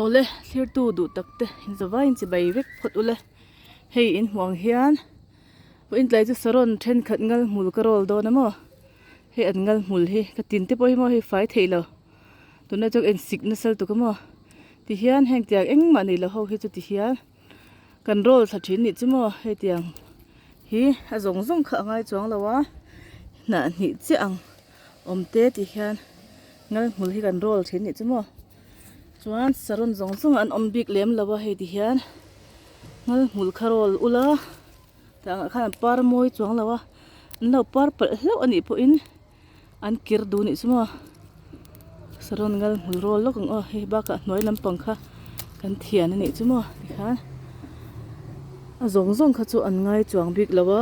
ole thlir tu du takte in zawa in chi bai vek phot ule hei in huang hian po in tlai chu saron then khat ngal mul karol do na mo he an ngal mul hi ka tin te po hi mo hi fai theilo tuna chok en signal tu ka mo ti hian heng tiang eng ma nei lo ho hi chu ti hian kan rol tha thin ni chu mo he tiang hi a zong zong kha ngai chuang lawa na ni chi ang omte ti hian ngal mul hi kan rol thin ni chu mo chuan saron zong zong an om bik lem lawa he ti hian ngal mul kharol ula tang khan par moi chuang lawa no par pal hlo ani po in an kir du ni chuma saron ngal mul rol lokang o he ba ka noi lam pangkha kan thian ani chuma ti khan a zong zong kha chu an ngai chuang bik lawa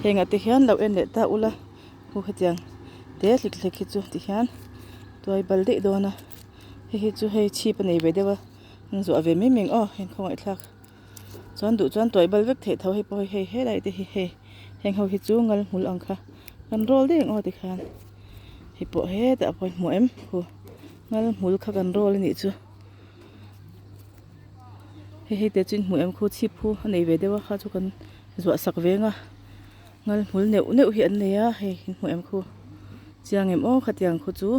henga te hian lo en le ta ula hu khatiang te hlik hlik hi chu ti hian toy bal de dona hi chu hei chi pa nei ve dewa zo ave me meng o hen khong ai thlak chuan du chuan toy bal vek the tho hi po hei he lai te hi he heng ho hi chu ngal mul ang kha kan rol de ngo ti khan hi po he ta point mo em hu ngal mul kha kan rol ni chu he te chin mu em khu chi phu nei ve dewa kha chu kan zo sak venga ngal mul neu neu hi an neya he mu em khu chiang em o khatiang khu chu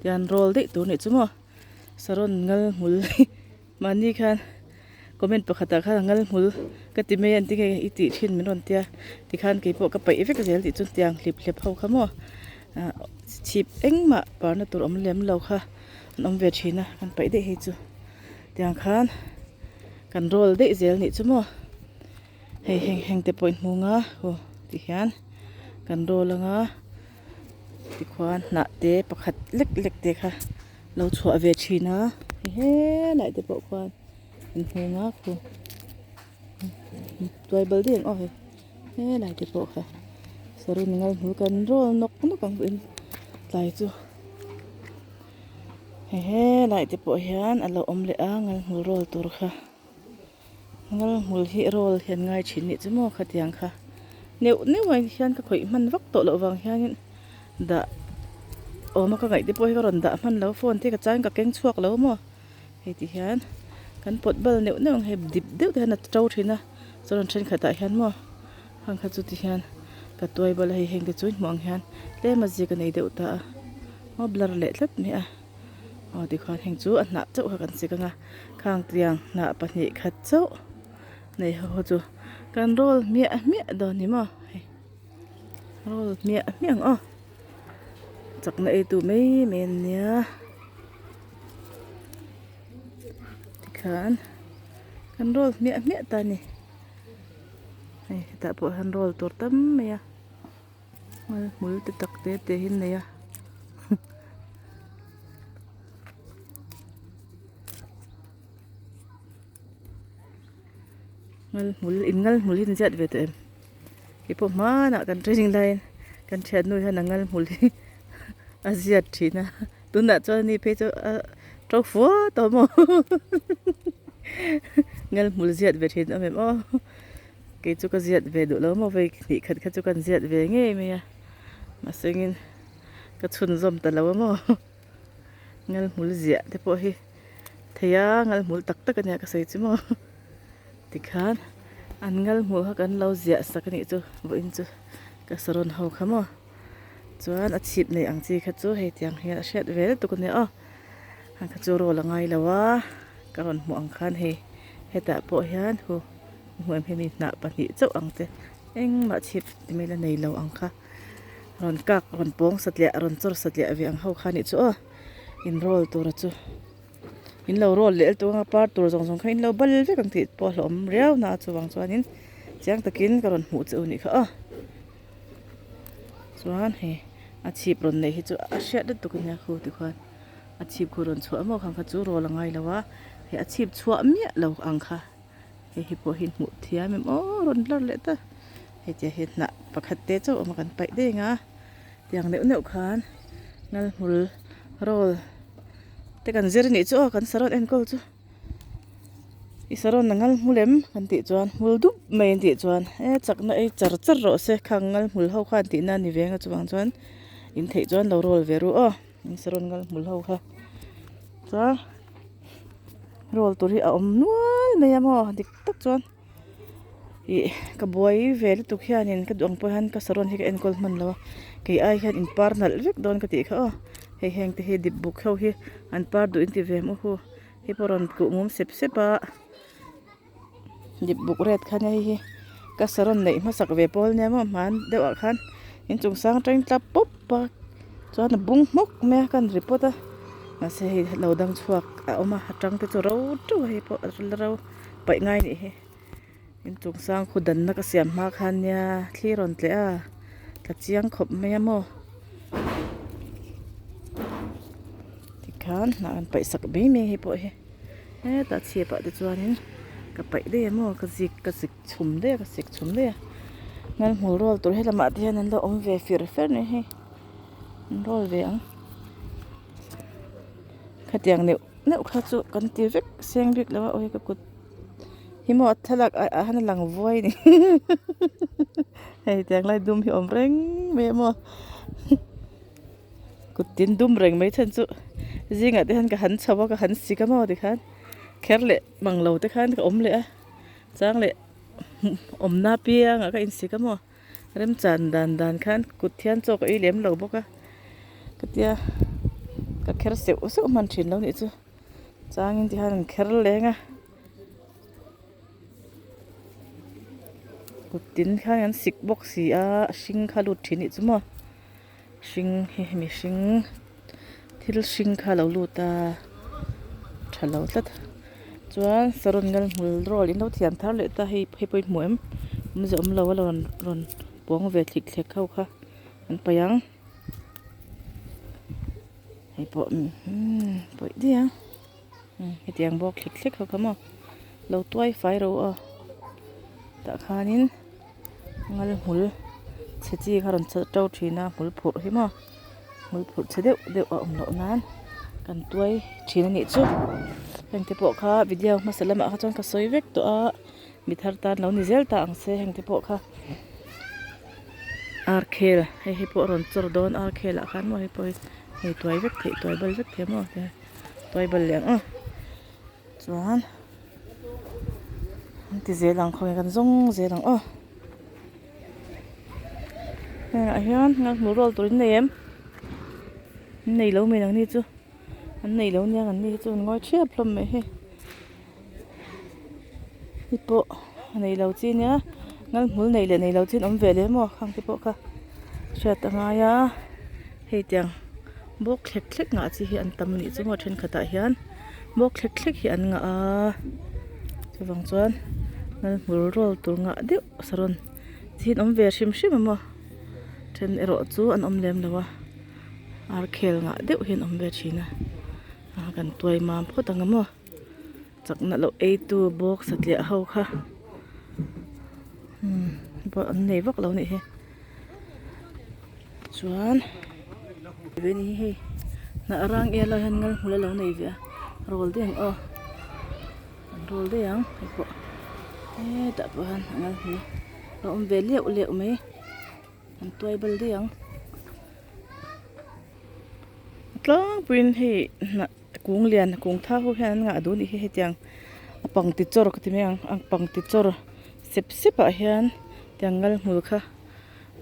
tian rol de tu ni chu mo saron ngal mul mani khan comment pakhata kha ngal mul ka ti me an ti ge iti thin min ron tia ti khan ke po ka pai effect zel ti chun tiang lip lep ho khamo chip engma par na tur om lem lo kha nom ve thina kan pai de hi chu tiang khan kan rol de zel ni chu mo hei heng heng te point munga ho ti hian kan rol anga ti khwan na te pakhat lek lek te kha lo chua ve thina he lai te po khwan in hunga khu toy bal ding o he lai te po kha saru ngal hu kan rol nok no kang in lai chu he lai te po hian alo om le a ngal hul rol tur kha ngal hul hi rol hian ngai thin ni chu mo khatiang kha neu neu ai hian ka khoi man vak to lo wang hian da o ma ka ngai te po hi ka ron da man lo phone te ka chain ka keng chuak lo mo he ti hian kan pot bal neu neu he dip deuh te na trau thina charon then khata hian mo hang kha chu ti hian ka toy bal hei heng te chu mong hian le ma ji ka nei deuh ta mo blur le tlat me a o ti khan heng chu a na chau kan se ka nga khang triang na pahnih khat chau nei ho chu kan rol mia mia do ni mo rol mia miang o chak na e tu mai men nia kan rol mia mia ta ni ai ta po han rol tur tam me ya mal mul te tak te hin ne ya ngal mul hin zat ve te em ki po ma na kan training line kan chat nu han ngal mul aziat thina tuna cho ni pe cho trâu phú tao mò ngal mul ziat về thìn em o cái chú cái ziat về đủ lâu mà về thì khát khát chú cần ziat về nghe mày mà sinh cái chun zom ta lâu mà ngal mul ziat thế po hi thế à ngal mul tak tak cái này cái gì chứ mà thì khan ăn ngal mul ha kan lâu ziat sắc cái này chú vậy chú cái saron hậu khăm mà chuan a chip nei ang chi kha chu hei tiang hi a shet ve tu kan ne a han kha chu ro la ngai lawa karon mu ang khan he heta po hian hu huam he mi na pa ni chau ang te eng ma chip ti me la nei lo ang kha ron kak ron pong satlia ron chor satlia ve ang ho kha ni chu a in roll tur chu in lo roll le tu nga par tur jong jong kha in lo bal ve kang ti po hlom riau na chu wang chuan in chiang takin karon mu chu ni kha a chuan he a chip ron nei hi chu a shet tu kan ya khu ti khan a chip khu ron chu amo khang kha chu ro la ngai lawa he a chip chu mia lo ang kha he hi po hin mu thia mem o ron lar le ta he che he na pakhat te chu ma kan pai de nga tiang neu neu khan ngal mul rol te kan zer ni chu kan saron en kol chu i saron ngal mulem kan ti chuan mul du mai ti chuan e chakna e char char ro se khangal mul ho khan ti na ni venga chuwang chuan in thei chuan lo rol veru o in saron ngal mul ho kha cha roll tur hi a om nual mai amo dik tak chuan i ka buai vel tu khianin ka duang pohan ka saron hi ka enkol man lo ke ai hian in par nal vek don ka ti kha o hei heng te hi dip buk ho hi an par du in ti ve mu hu hi poron ku mum sep sepa dip buk ret khan hi ka saron nei ma sak ve pol ne mo man dewa khan in chung sang train tla pop pa chuan bung mok me kan report a ma se hi lo dang chuak a oma atang te chu ro tu hi po rul ro pai ngai ni hi in chung sang khudan na ka siam ma khan nia thliron tle a tla chiang khop me mo tikhan na an pai sak be me hi po hi ta chhe pa de chuanin ka pai de mo ka sik chum de ka sik chum de ngan hmul rol tur he lama hian an lo om ve fir fer ni hi rol ve ang khatiang neu kha chu kan ti vek seng bik lawa oi ka kut hi mo thalak a han lang voi ni hei tiang lai dum hi om reng me mo kut tin dum reng mai than chu zinga te han ka han chawa ka han sika mo ti khan kherle manglo te khan ka om le a chang le om na pia nga ka in sika mo rem chan dan khan kut thian chok i lem lo boka katia ka kher se usu man thin lo ni chu changin ti han kher lenga kutin khan an sik box si a hring kha lut thin ni chu mo hring he mi hring thil hring kha lo luta thalo tlat chuan saron ngal hmul rol in lo thiam thar le ta hei poi muem muzom lo ron pong ve thik thlek khau kha an payang hei po poi dia hetiang bok thik thlek khau khamo lo tuai fai ro a ta khanin ngal hmul chechi kharon chau thina hmul phur hi mo hmul phur chedeu a om lo nan kan tuai thina ni chu hengte po kha video masalama kha chon ka soi vek to a mi thar tan lo ni zel ta ang se hengte po kha arkhel hei po ron chor don arkhel a khan mo hei po hei tuai vek thei tuai bal vek the mo te tuai bal leng a chuan ti zelang khoi kan zong zelang o a hian ngal mu rol turin nem nei lo me nang ni chu an nei lo niang an ni chu ngoi thia plom me he ipo nei lo chi nia ngal mul nei lo chin om ve le mo khang ti po kha sha ta nga ya hei tiang bok khlek nga chi hi an tam ni chu mo then khata hian bok khlek hi an nga a chuwang chuan ngal mul rol tur nga deuh saron chin om ve shim mo then ero chu an om lem lawa ar khel nga deuh hin om ve thina kan tuai mam photang mo chakna lo a2 box atlia ho kha bo an nei vak lo ni he chuan ve ni he na arang e lo han ngal hula lo nei ve rol ding o rol de yang po ta po han ngal hi lo om ve leu mai an tuai bal de yang tlang pin hi na kung lian kung tha ho hian nga du ni he tiang apang ti chor ka ti meng ang pang ti chor sep a hian tiangal hmul kha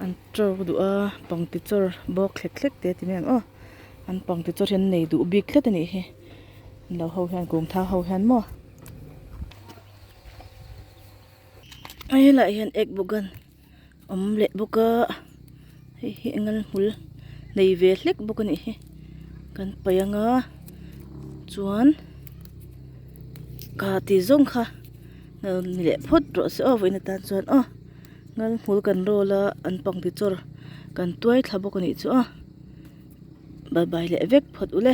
an chor du a pang ti chor bok khlek te ti meng o an pang ti chor hian nei du bik thlet ani he lo ho hian kung tha ho hian mo ai la hian ek bugan om le buka hi ngal hmul nei ve hlek buk ani he kan payanga chuan ka ti zong kha ni le phot ro se o voina tan chuan o ngal hmul kan rola an pang ti chor kan tuai thlabok ani chu a bye bye le vek phot ule